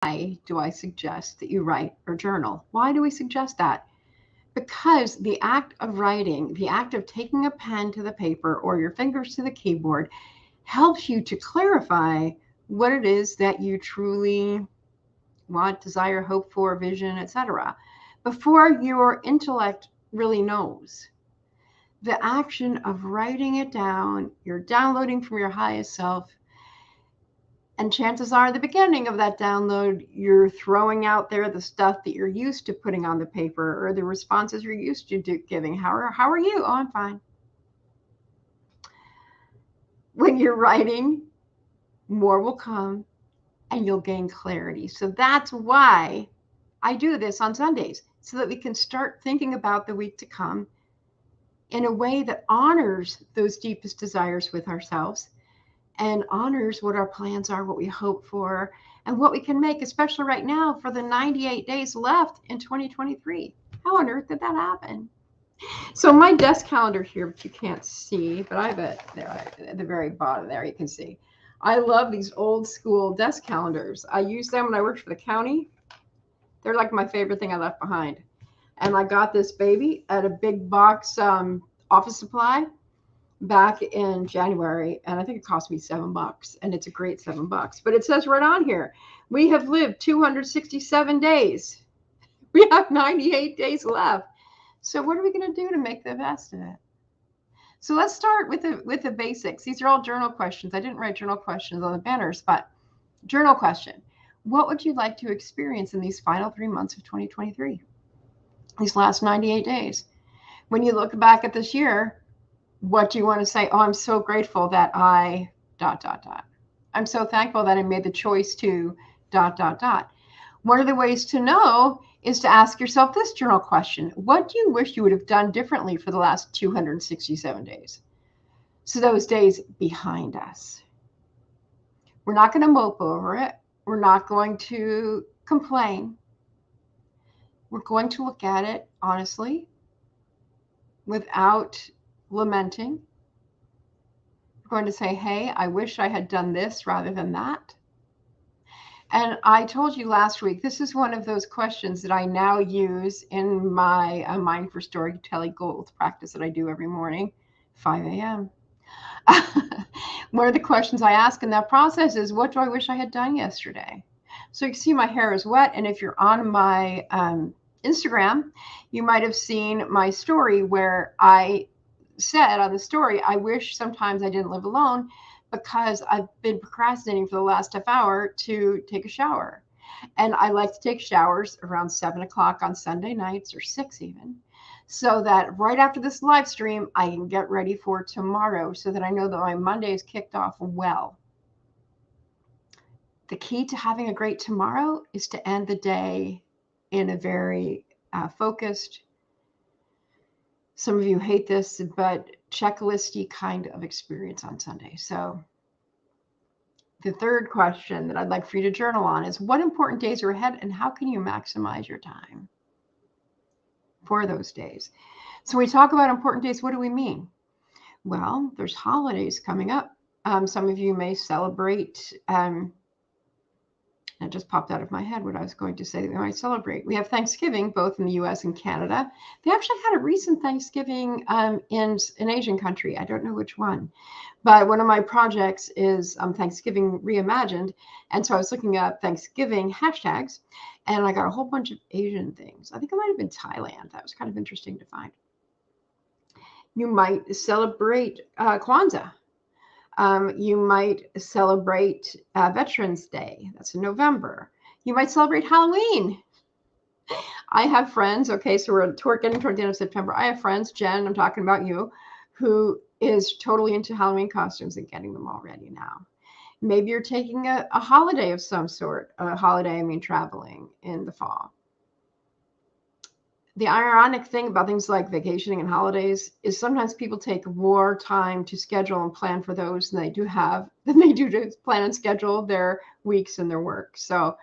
why do I suggest that you write or journal? Why do we suggest that? Because the act of writing, the act of taking a pen to the paper or your fingers to the keyboard helps you to clarify what it is that you truly want, desire, hope for, vision, etc. before your intellect really knows. The action of writing it down, you're downloading from your highest self. And chances are, at the beginning of that download, you're throwing out there the stuff that you're used to putting on the paper or the responses you're used to giving. How are you? Oh, I'm fine. When you're writing, more will come and you'll gain clarity. So that's why I do this on Sundays, so that we can start thinking about the week to come in a way that honors those deepest desires with ourselves and honors what our plans are, what we hope for, and what we can make, especially right now for the 98 days left in 2023. How on earth did that happen? So my desk calendar here, which you can't see, but I bet there at the very bottom there you can see. I love these old school desk calendars. I used them when I worked for the county. They're like my favorite thing I left behind. And I got this baby at a big box office supply back in January, and I think it cost me $7, and it's a great $7. But it says right on here, we have lived 267 days. We have 98 days left. So what are we going to do to make the best of it? So let's start with the basics. These are all journal questions. I didn't write journal questions on the banners, but journal question. What would you like to experience in these final 3 months of 2023? These last 98 days. When you look back at this year, what do you want to say? Oh, I'm so grateful that I ... I'm so thankful that I made the choice to ... One of the ways to know is to ask yourself this journal question. What do you wish you would have done differently for the last 267 days? So those days behind us. We're not going to mope over it. We're not going to complain. We're going to look at it honestly, without lamenting. We're going to say, hey, I wish I had done this rather than that. And I told you last week, this is one of those questions that I now use in my Mind for Storytelling Gold practice that I do every morning, 5 a.m. One of the questions I ask in that process is, what do I wish I had done yesterday? So you can see my hair is wet. And if you're on my Instagram, you might have seen my story where I said on the story, I wish sometimes I didn't live alone, because I've been procrastinating for the last half hour to take a shower. And I like to take showers around 7 o'clock on Sunday nights, or 6 even, so that right after this live stream, I can get ready for tomorrow, so that I know that my Monday is kicked off well. The key to having a great tomorrow is to end the day in a very focused, some of you hate this, but checklisty kind of experience on Sunday. So the third question that I'd like for you to journal on is, what important days are ahead and how can you maximize your time for those days? So when we talk about important days, what do we mean? Well, there's holidays coming up. Some of you may celebrate, it just popped out of my head what I was going to say that we might celebrate. We have Thanksgiving, both in the US and Canada. They actually had a recent Thanksgiving in an Asian country. I don't know which one. But one of my projects is Thanksgiving Reimagined. And so I was looking up Thanksgiving hashtags, and I got a whole bunch of Asian things. I think it might have been Thailand. That was kind of interesting to find. You might celebrate Kwanzaa. You might celebrate Veterans Day. That's in November. You might celebrate Halloween. I have friends, okay, so we're getting toward the end of September. I have friends, Jen, I'm talking about you, who is totally into Halloween costumes and getting them all ready now. Maybe you're taking a holiday of some sort. A holiday, I mean traveling in the fall. The ironic thing about things like vacationing and holidays is sometimes people take more time to schedule and plan for those than they do to plan and schedule their weeks and their work. So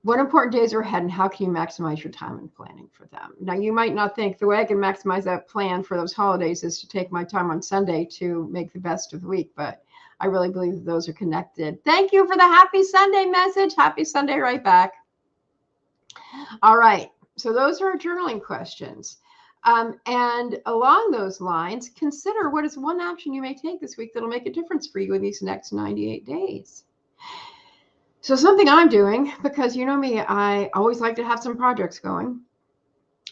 what important days are ahead and how can you maximize your time in planning for them? Now, you might not think the way I can maximize that plan for those holidays is to take my time on Sunday to make the best of the week, but I really believe that those are connected. Thank you for the happy Sunday message. Happy Sunday right back. All right. So those are our journaling questions. And along those lines, consider what is one action you may take this week that'll make a difference for you in these next 98 days. So something I'm doing, because you know me, I always like to have some projects going.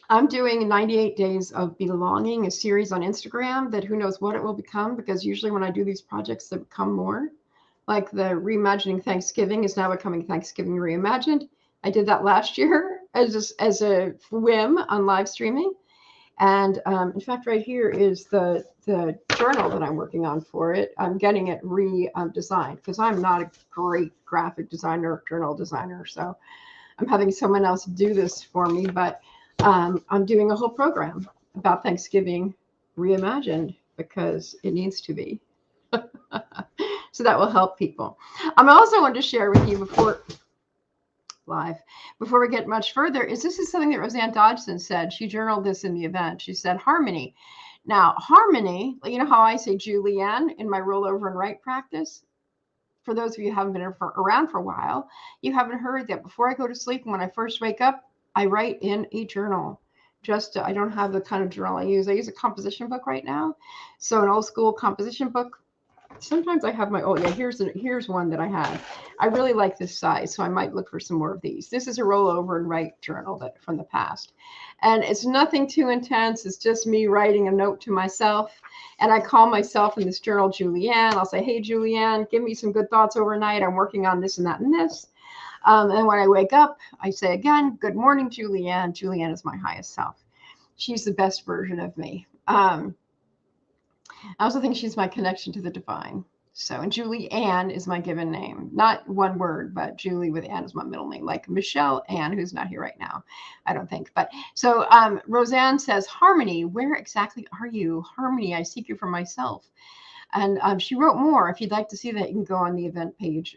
I'm doing 98 Days of Belonging, a series on Instagram that who knows what it will become, because usually when I do these projects, they become more. Like the Reimagining Thanksgiving is now becoming Thanksgiving Reimagined. I did that last year as a whim on live streaming. And in fact, right here is the journal that I'm working on for it. I'm getting it redesigned because I'm not a great graphic designer, journal designer. So I'm having someone else do this for me. But I'm doing a whole program about Thanksgiving Reimagined because it needs to be. So that will help people. I'm also want to share with you before we get much further, this is something that Roseanne Dodgson said. She journaled this in the event. She said, harmony. Now, harmony, you know how I say Julianne in my rollover and write practice? For those of you who haven't been around for a while, you haven't heard that before I go to sleep and when I first wake up, I write in a journal. I don't have the kind of journal I use. I use a composition book right now. So an old school composition book. Sometimes I have here's one that I have. I really like this size, so I might look for some more of these. This is a rollover and write journal from the past. And it's nothing too intense. It's just me writing a note to myself. And I call myself in this journal Julianne. I'll say, hey, Julianne, give me some good thoughts overnight. I'm working on this and that and this. And when I wake up, I say again, good morning, Julianne. Julianne is my highest self. She's the best version of me. I also think she's my connection to the divine. So, and Julie Ann is my given name. Not one word, but Julie with Ann is my middle name, like Michelle Ann, who's not here right now, I don't think. But so Roseanne says, harmony, where exactly are you? Harmony, I seek you for myself. And she wrote more. If you'd like to see that, you can go on the event page.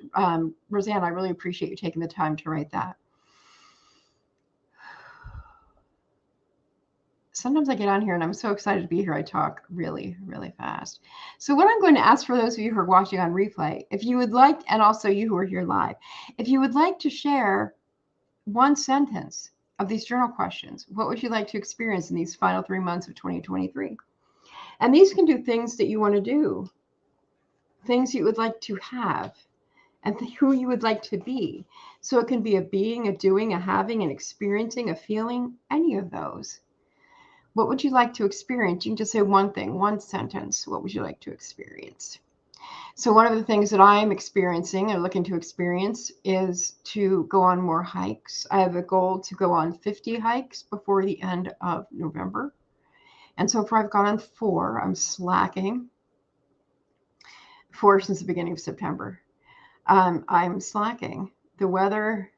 Roseanne, I really appreciate you taking the time to write that. Sometimes I get on here and I'm so excited to be here. I talk really, really fast. So what I'm going to ask for those of you who are watching on replay, if you would like, and also you who are here live, if you would like to share one sentence of these journal questions, what would you like to experience in these final 3 months of 2023? And these can do things that you want to do, things you would like to have, and who you would like to be. So it can be a being, a doing, a having, an experiencing, a feeling, any of those. What would you like to experience? You can just say one thing, one sentence. What would you like to experience? So one of the things that I'm experiencing or looking to experience is to go on more hikes. I have a goal to go on 50 hikes before the end of November. And so far I've gone on 4. I'm slacking. 4 since the beginning of September. I'm slacking. The weather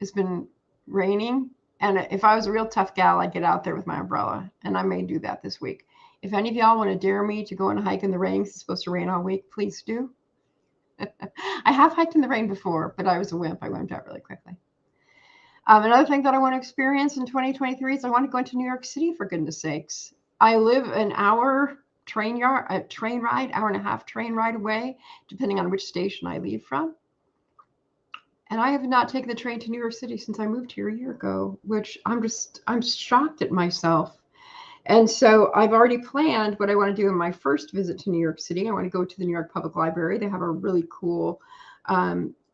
has been raining. And if I was a real tough gal, I'd get out there with my umbrella. And I may do that this week. If any of y'all want to dare me to go on a hike in the rain, it's supposed to rain all week, please do. I have hiked in the rain before, but I was a wimp. I wimped out really quickly. Another thing that I want to experience in 2023 is I want to go into New York City, for goodness sakes. I live an hour train ride, hour and a half train ride away, depending on which station I leave from. And I have not taken the train to New York City since I moved here a year ago, which I'm shocked at myself. And so I've already planned what I want to do in my first visit to New York City. I want to go to the New York Public Library. They have a really cool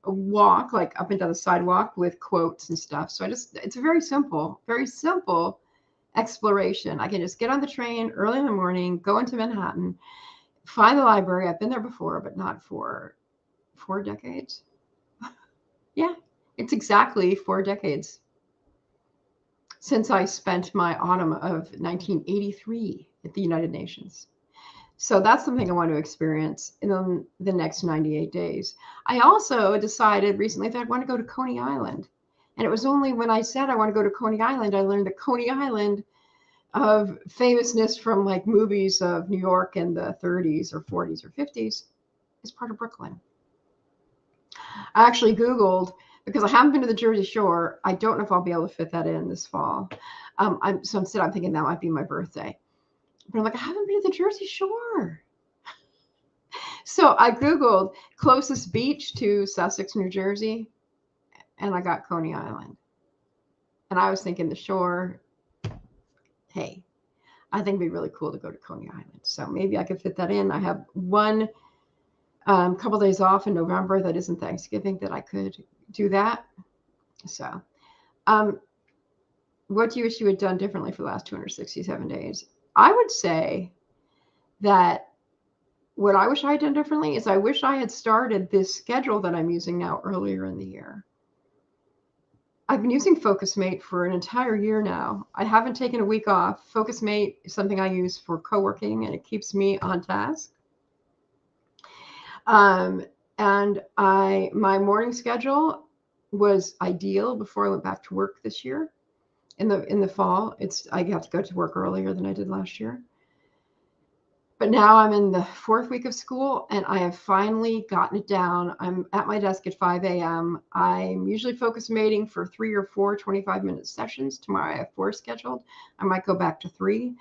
walk, like up and down the sidewalk with quotes and stuff. So it's a very simple exploration. I can just get on the train early in the morning, go into Manhattan, find the library. I've been there before, but not for 4 decades. Yeah, it's exactly 4 decades since I spent my autumn of 1983 at the United Nations. So that's something I want to experience in the next 98 days. I also decided recently that I want to go to Coney Island. And it was only when I said I want to go to Coney Island, I learned that Coney Island, of famousness from like movies of New York in the 30s or 40s or 50s, is part of Brooklyn. I actually Googled, because I haven't been to the Jersey Shore. I don't know if I'll be able to fit that in this fall. So instead I'm thinking that might be my birthday. But I'm like, I haven't been to the Jersey Shore. So I Googled closest beach to Sussex, New Jersey, and I got Coney Island. And I was thinking the shore, hey, I think it'd be really cool to go to Coney Island. So maybe I could fit that in. I have one couple days off in November that isn't Thanksgiving that I could do that. So, what do you wish you had done differently for the last 267 days? I would say that what I wish I had done differently is I wish I had started this schedule that I'm using now earlier in the year. I've been using FocusMate for an entire year now. I haven't taken a week off. FocusMate is something I use for co-working, and it keeps me on task. And my morning schedule was ideal before I went back to work this year. In the fall, I have to go to work earlier than I did last year. But now I'm in the 4th week of school, and I have finally gotten it down. I'm at my desk at 5 a.m. I'm usually FocusMating for 3 or 4 25-minute sessions. Tomorrow I have 4 scheduled. I might go back to 3.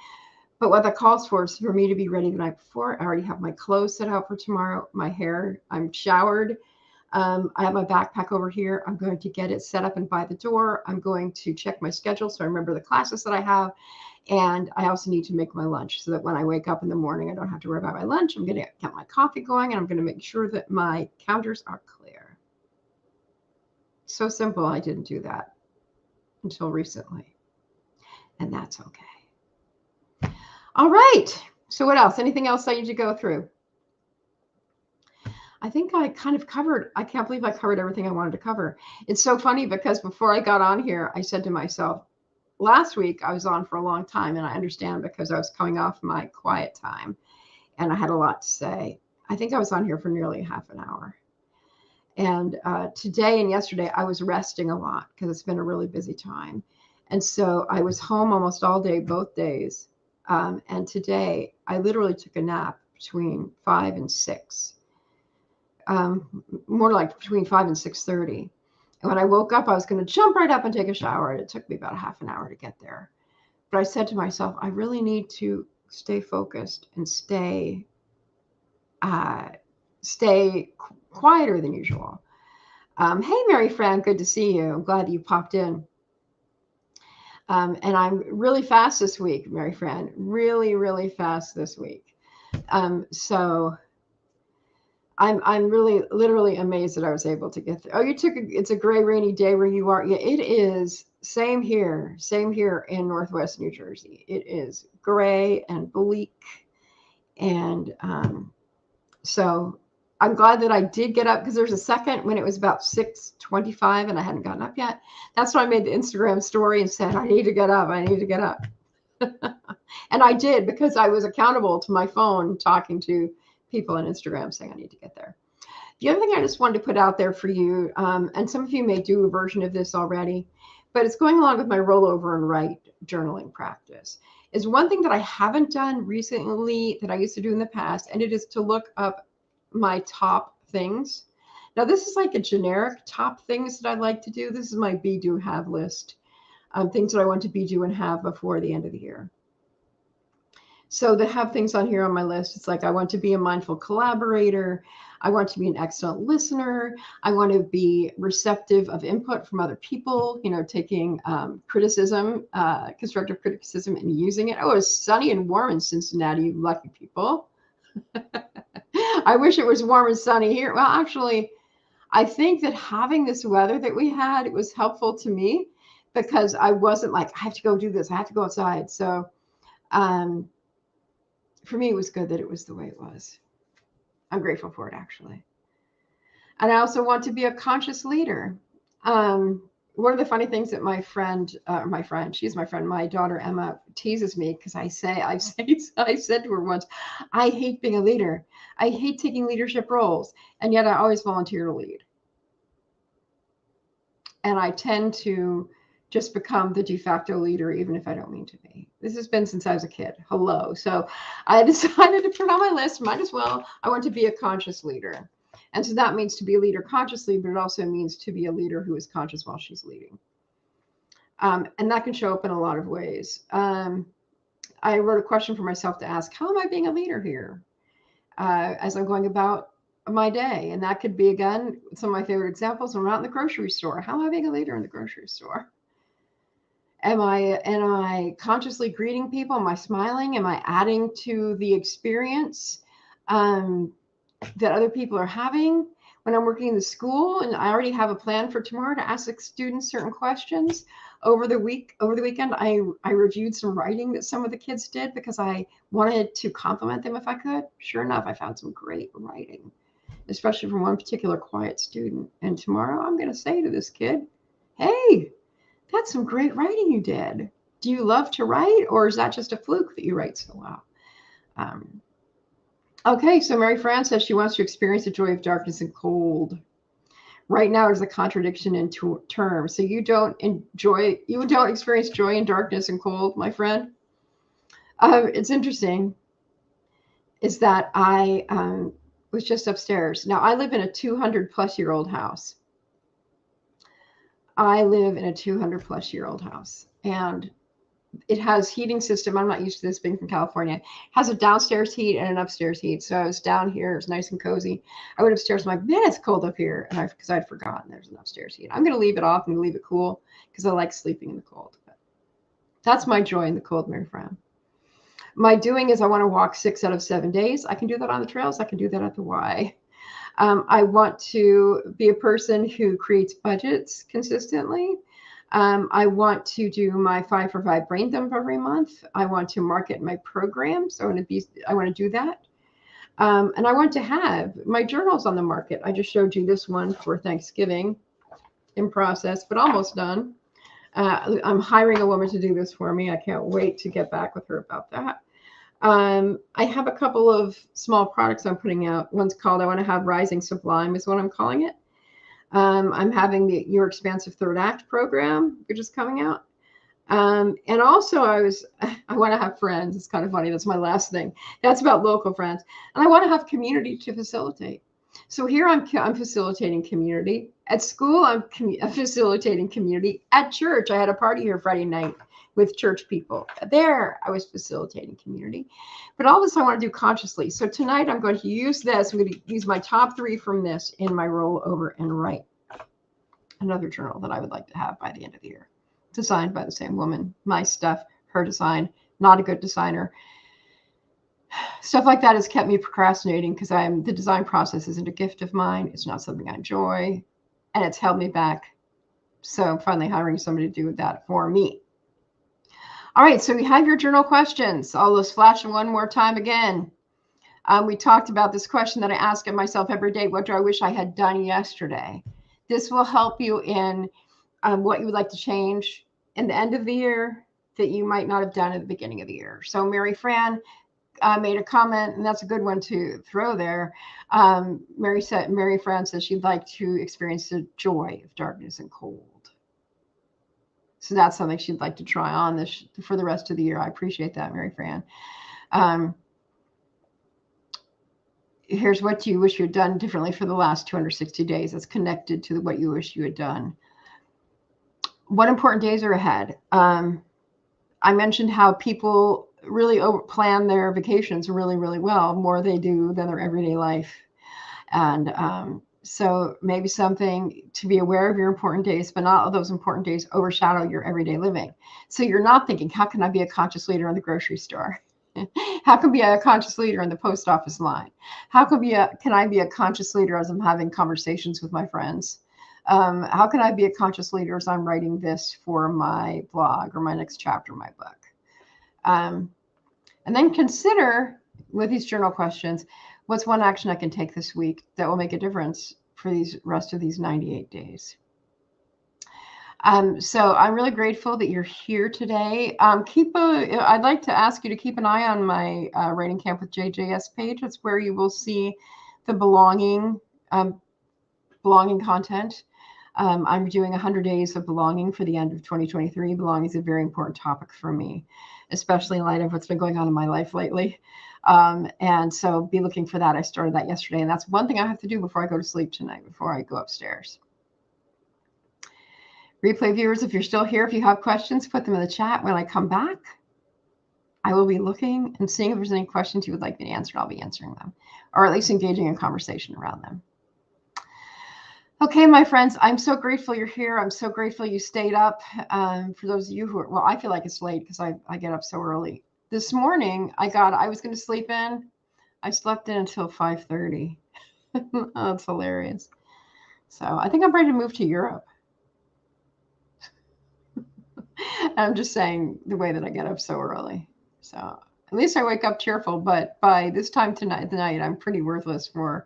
But what that calls for is for me to be ready the night before. I already have my clothes set out for tomorrow, my hair, I'm showered. I have my backpack over here. I'm going to get it set up and by the door. I'm going to check my schedule so I remember the classes that I have. And I also need to make my lunch so that when I wake up in the morning, I don't have to worry about my lunch. I'm going to get my coffee going, and I'm going to make sure that my counters are clear. So simple. I didn't do that until recently. And that's okay. All right. So what else? Anything else I need to go through? I think I kind of covered, I can't believe I covered everything I wanted to cover. It's so funny because before I got on here, I said to myself, last week I was on for a long time, and I understand because I was coming off my quiet time and I had a lot to say. I think I was on here for nearly half an hour. And today and yesterday I was resting a lot because it's been a really busy time. And so I was home almost all day, both days. And today I literally took a nap between 5 and 6. More like between 5 and 6:30. And when I woke up, I was going to jump right up and take a shower. It took me about a half an hour to get there. But I said to myself, I really need to stay focused and stay quieter than usual. Hey, Mary Fran, good to see you. I'm glad you popped in. And I'm really fast this week, Mary Fran. Really, really fast this week. So I'm really literally amazed that I was able to get there. Oh, it's a gray, rainy day where you are. Yeah, it is. Same here in Northwest New Jersey. It is gray and bleak. And so I'm glad that I did get up, because there's a second when it was about 6:25 and I hadn't gotten up yet. That's when I made the Instagram story and said, I need to get up. I need to get up. And I did, because I was accountable to my phone talking to people on Instagram saying I need to get there. The other thing I just wanted to put out there for you, and some of you may do a version of this already, but it's going along with my rollover and write journaling practice, is one thing that I haven't done recently that I used to do in the past, and it is to look up my top things. Now, this is like a generic top things that I'd like to do. This is my be, do, have list, things that I want to be, do, and have before the end of the year. So to have things on here on my list, it's like I want to be a mindful collaborator. I want to be an excellent listener. I want to be receptive of input from other people, taking criticism, constructive criticism, and using it. Oh, it's sunny and warm in Cincinnati, you lucky people. I wish it was warm and sunny here. Well, actually, I think that having this weather that we had, it was helpful to me, because I wasn't like, I have to go do this. I have to go outside. So, for me, it was good that it was the way it was. I'm grateful for it, actually. And I also want to be a conscious leader. One of the funny things that she's my friend, my daughter Emma, teases me, because I said to her once, I hate being a leader. I hate taking leadership roles. And yet I always volunteer to lead. And I tend to just become the de facto leader, even if I don't mean to be. This has been since I was a kid. Hello. So I decided to put on my list, might as well. I want to be a conscious leader. And so that means to be a leader consciously, but it also means to be a leader who is conscious while she's leading. And that can show up in a lot of ways. I wrote a question for myself to ask, how am I being a leader here? as I'm going about my day. And that could be, again, some of my favorite examples. I'm out in the grocery store. How am I being a leader in the grocery store? Am I consciously greeting people? Am I smiling? Am I adding to the experience that other people are having? When I'm working in the school and I already have a plan for tomorrow to ask the students certain questions over the weekend, I reviewed some writing that some of the kids did because I wanted to compliment them if I could. Sure enough, I found some great writing, especially from one particular quiet student. And tomorrow I'm going to say to this kid, hey, that's some great writing you did. Do you love to write, or is that just a fluke that you write so well? Okay, so Mary Fran says she wants to experience the joy of darkness and cold. Right now is a contradiction in terms. So you don't experience joy in darkness and cold, my friend. It's interesting is that I was just upstairs. Now I live in a 200-plus-year-old house. I live in a 200-plus-year-old house, and it has heating system. I'm not used to this being from California. It has a downstairs heat and an upstairs heat. So I was down here. It was nice and cozy. I went upstairs. I'm like, man, it's cold up here. And because I'd forgotten there's an upstairs heat. I'm going to leave it off and leave it cool because I like sleeping in the cold. But that's my joy in the cold, Mary Fran. My doing is I want to walk 6 out of 7 days. I can do that on the trails. I can do that at the Y. I want to be a person who creates budgets consistently. I want to do my 5 for 5 brain dump every month. I want to market my programs. I want to do that. And I want to have my journals on the market. I just showed you this one for Thanksgiving, in process, but almost done. I'm hiring a woman to do this for me. I can't wait to get back with her about that. I have a couple of small products I'm putting out. One's called I Want to Have Rising Sublime is what I'm calling it. I'm having the Your Expansive Third Act program, which is coming out. And also I want to have friends. It's kind of funny. That's my last thing. That's about local friends. And I want to have community to facilitate. So here I'm facilitating community. At school, I'm facilitating community. At church, I had a party here Friday night with church people. There, I was facilitating community. But all this I want to do consciously. So tonight, I'm going to use this. I'm going to use my top 3 from this in my rollover and write another journal that I would like to have by the end of the year. Designed by the same woman. My stuff, her design. Not a good designer. Stuff like that has kept me procrastinating because the design process isn't a gift of mine. It's not something I enjoy, and it's held me back. So I'm finally hiring somebody to do that for me. All right, so we have your journal questions. I'll just flash them one more time again. We talked about this question that I ask of myself every day. What do I wish I had done yesterday? This will help you in what you would like to change in the end of the year that you might not have done at the beginning of the year. So Mary Fran made a comment, and that's a good one to throw there. Mary Fran says she'd like to experience the joy of darkness and cold. So that's something she'd like to try on this for the rest of the year. I appreciate that, Mary Fran. Here's what you wish you had done differently for the last 260 days. That's connected to what you wish you had done. What important days are ahead? I mentioned how people really plan their vacations really, really well, more they do than their everyday life. And so maybe something to be aware of your important days, but not all those important days overshadow your everyday living. So you're not thinking, how can I be a conscious leader in the grocery store? How can I be a conscious leader in the post office line? How can I be a conscious leader as I'm having conversations with my friends? How can I be a conscious leader as I'm writing this for my blog or my next chapter of my book? And then consider with these journal questions, what's one action I can take this week that will make a difference for these rest of these 98 days? So I'm really grateful that you're here today. I'd like to ask you to keep an eye on my Writing Camp with JJS page. That's where you will see the belonging content. I'm doing 100 days of belonging for the end of 2023. Belonging is a very important topic for me, especially in light of what's been going on in my life lately. And so be looking for that. I started that yesterday, and that's one thing I have to do before I go to sleep tonight, before I go upstairs. Replay viewers, if you're still here, if you have questions, put them in the chat when I come back. I will be looking and seeing if there's any questions you would like me to answer. I'll be answering them, or at least engaging in conversation around them. Okay, my friends, I'm so grateful you're here. I'm so grateful you stayed up. For those of you who are, well, I feel like it's late because I get up so early. This morning, I was going to sleep in. I slept in until 5:30. Oh, that's hilarious. So I think I'm ready to move to Europe. I'm just saying the way that I get up so early. So at least I wake up cheerful, but by this time tonight, I'm pretty worthless for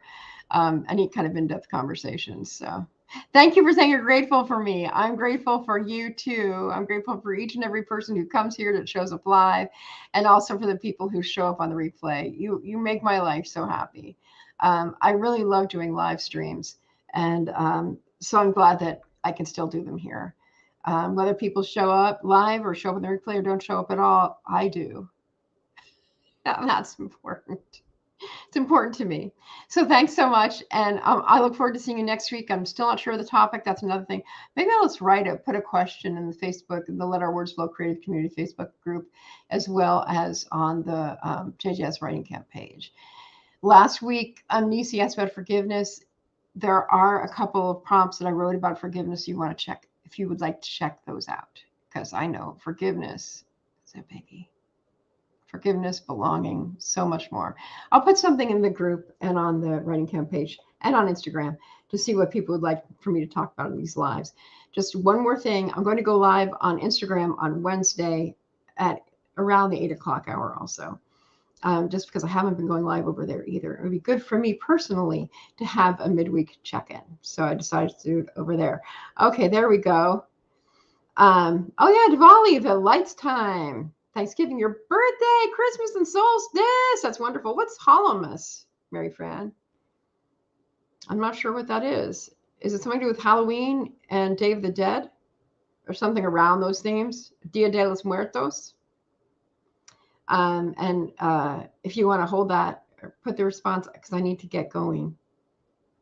any kind of in-depth conversations. So thank you for saying you're grateful for me. I'm grateful for you too. I'm grateful for each and every person who comes here that shows up live, and also for the people who show up on the replay. You make my life so happy. I really love doing live streams, and so I'm glad that I can still do them here. Whether people show up live or show up in the replay or don't show up at all, I do. That's important. It's important to me. So thanks so much. And I look forward to seeing you next week. I'm still not sure of the topic. That's another thing. Maybe I'll just put a question in the Facebook, the Let Our Words Flow Creative Community Facebook group, as well as on the JJS Writing Camp page. Last week, Nisi asked about forgiveness. There are a couple of prompts that I wrote about forgiveness you want to check if you would like to check those out, because I know forgiveness is a biggie. Forgiveness, belonging, so much more. I'll put something in the group and on the Writing Camp page and on Instagram to see what people would like for me to talk about in these lives. Just one more thing. I'm going to go live on Instagram on Wednesday at around the 8 o'clock hour also. Just because I haven't been going live over there either. It would be good for me personally to have a midweek check-in. So I decided to do it over there. Okay, there we go. Oh yeah, Diwali, the lights time. Thanksgiving, your birthday, Christmas, and solstice. That's wonderful. What's Holomus, Mary Fran? I'm not sure what that is. Is it something to do with Halloween and Day of the Dead? Or something around those themes? Dia de los Muertos? And if you want to hold that, or put the response, because I need to get going.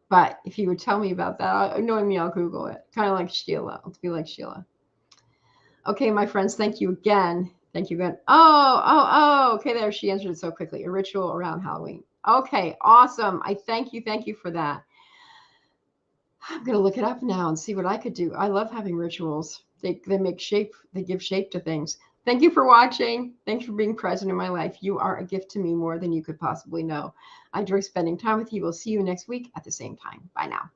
But if you would tell me about that, knowing me, I'll Google it. Kind of like Sheila. I'll be like Sheila. Okay, my friends, thank you again. Thank you again. Oh. Okay, there, she answered it so quickly. A ritual around Halloween. Okay, awesome. I thank you for that. I'm going to look it up now and see what I could do. I love having rituals. They make shape. They give shape to things. Thank you for watching. Thanks for being present in my life. You are a gift to me more than you could possibly know. I enjoy spending time with you. We'll see you next week at the same time. Bye now.